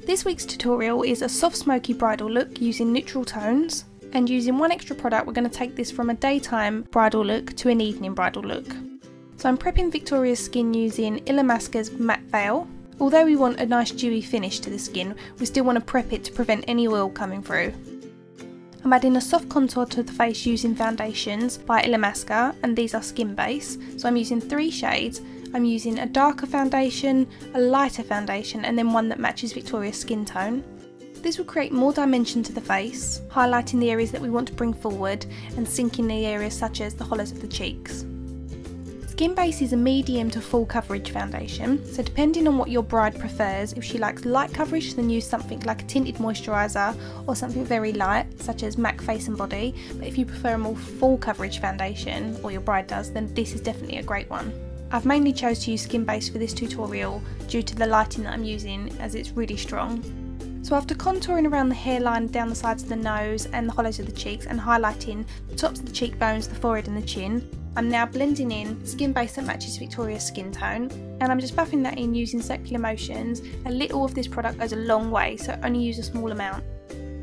This week's tutorial is a soft smoky bridal look using neutral tones, and using one extra product we're going to take this from a daytime bridal look to an evening bridal look. So I'm prepping Victoria's skin using Illamasqua's matte veil. Although we want a nice dewy finish to the skin, we still want to prep it to prevent any oil coming through. I'm adding a soft contour to the face using foundations by Illamasqua, and these are skin base. So I'm using 3 shades. I'm using a darker foundation, a lighter foundation, and then one that matches Victoria's skin tone. This will create more dimension to the face, highlighting the areas that we want to bring forward and sinking the areas such as the hollows of the cheeks. Skin base is a medium to full coverage foundation, so depending on what your bride prefers, if she likes light coverage then use something like a tinted moisturiser or something very light such as MAC Face and Body, but if you prefer a more full coverage foundation, or your bride does, then this is definitely a great one. I've mainly chose to use skin base for this tutorial due to the lighting that I'm using, as it's really strong. So after contouring around the hairline, down the sides of the nose and the hollows of the cheeks, and highlighting the tops of the cheekbones, the forehead and the chin, I'm now blending in skin base that matches Victoria's skin tone, and I'm just buffing that in using circular motions. A little of this product goes a long way, so only use a small amount.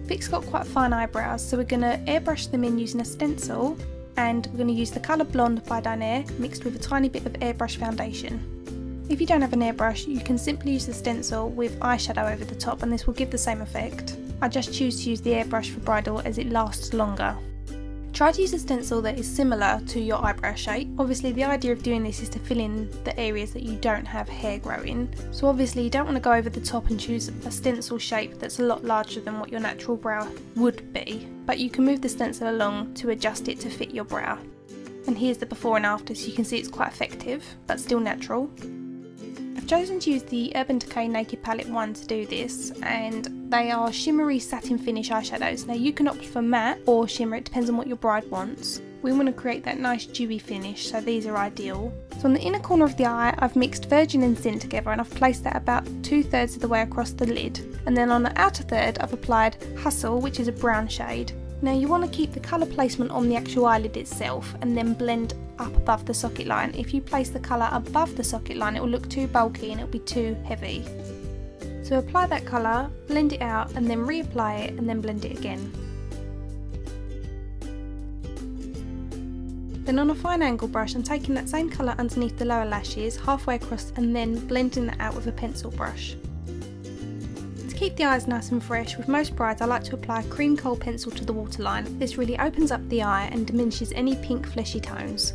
Vic's got quite fine eyebrows, so we're going to airbrush them in using a stencil, and we're going to use the colour Blonde by Dinair mixed with a tiny bit of airbrush foundation. If you don't have an airbrush, you can simply use the stencil with eyeshadow over the top, and this will give the same effect. I just choose to use the airbrush for bridal as it lasts longer. Try to use a stencil that is similar to your eyebrow shape. Obviously the idea of doing this is to fill in the areas that you don't have hair growing. So obviously you don't want to go over the top and choose a stencil shape that's a lot larger than what your natural brow would be. But you can move the stencil along to adjust it to fit your brow. And here's the before and after, so you can see it's quite effective, but still natural. I've chosen to use the Urban Decay Naked Palette 1 to do this, and they are shimmery satin finish eyeshadows. Now you can opt for matte or shimmer, it depends on what your bride wants. We want to create that nice dewy finish, so these are ideal. So on the inner corner of the eye I've mixed Virgin and Sin together, and I've placed that about 2/3 of the way across the lid. And then on the outer third I've applied Hustle, which is a brown shade. Now you want to keep the colour placement on the actual eyelid itself and then blend up above the socket line. If you place the colour above the socket line it will look too bulky and it will be too heavy. So apply that colour, blend it out, and then reapply it and then blend it again. Then on a fine angle brush I'm taking that same colour underneath the lower lashes, halfway across, and then blending that out with a pencil brush. To keep the eyes nice and fresh, with most brides I like to apply a cream Kohl pencil to the waterline. This really opens up the eye and diminishes any pink fleshy tones.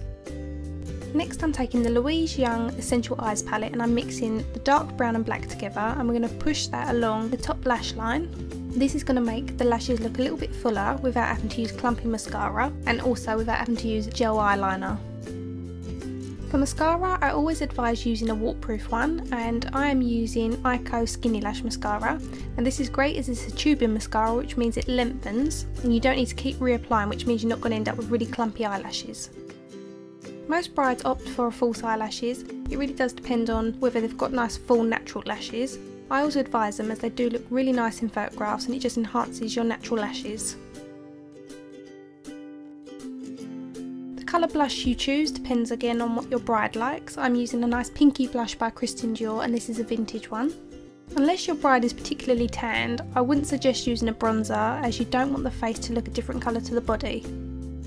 Next I'm taking the Louise Young Essential Eyes palette and I'm mixing the dark brown and black together, and we're going to push that along the top lash line. This is going to make the lashes look a little bit fuller without having to use clumpy mascara, and also without having to use gel eyeliner. For mascara I always advise using a waterproof one, and I am using Eyeko Skinny Lash Mascara, and this is great as it's a tubing mascara, which means it lengthens and you don't need to keep reapplying, which means you're not going to end up with really clumpy eyelashes. Most brides opt for false eyelashes. It really does depend on whether they've got nice full natural lashes. I also advise them as they do look really nice in photographs and it just enhances your natural lashes. The colour blush you choose depends again on what your bride likes. I'm using a nice pinky blush by Christian Dior, and this is a vintage one. Unless your bride is particularly tanned, I wouldn't suggest using a bronzer as you don't want the face to look a different colour to the body.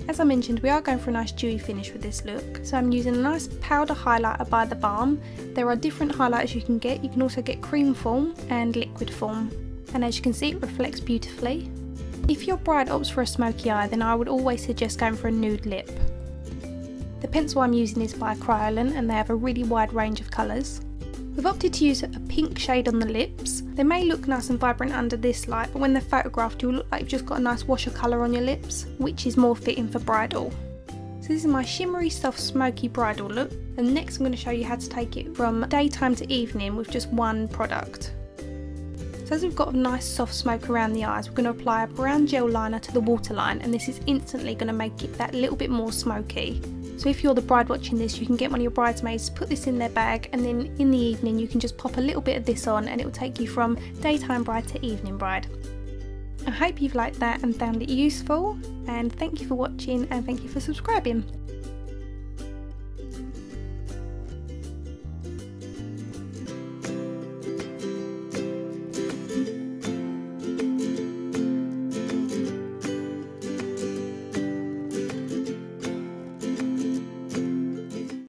As I mentioned, we are going for a nice dewy finish with this look, so I'm using a nice powder highlighter by TheBalm. There are different highlighters you can get. You can also get cream form and liquid form, and as you can see it reflects beautifully. If your bride opts for a smoky eye, then I would always suggest going for a nude lip. The pencil I'm using is by Kryolan and they have a really wide range of colours. We've opted to use a pink shade on the lips. They may look nice and vibrant under this light, but when they're photographed you'll look like you've just got a nice wash of colour on your lips, which is more fitting for bridal. So this is my shimmery soft smoky bridal look, and next I'm going to show you how to take it from daytime to evening with just one product. So as we've got a nice soft smoke around the eyes, we're going to apply a brown gel liner to the waterline, and this is instantly going to make it that little bit more smoky. So if you're the bride watching this, you can get one of your bridesmaids to put this in their bag, and then in the evening you can just pop a little bit of this on and it will take you from daytime bride to evening bride. I hope you've liked that and found it useful, and thank you for watching and thank you for subscribing.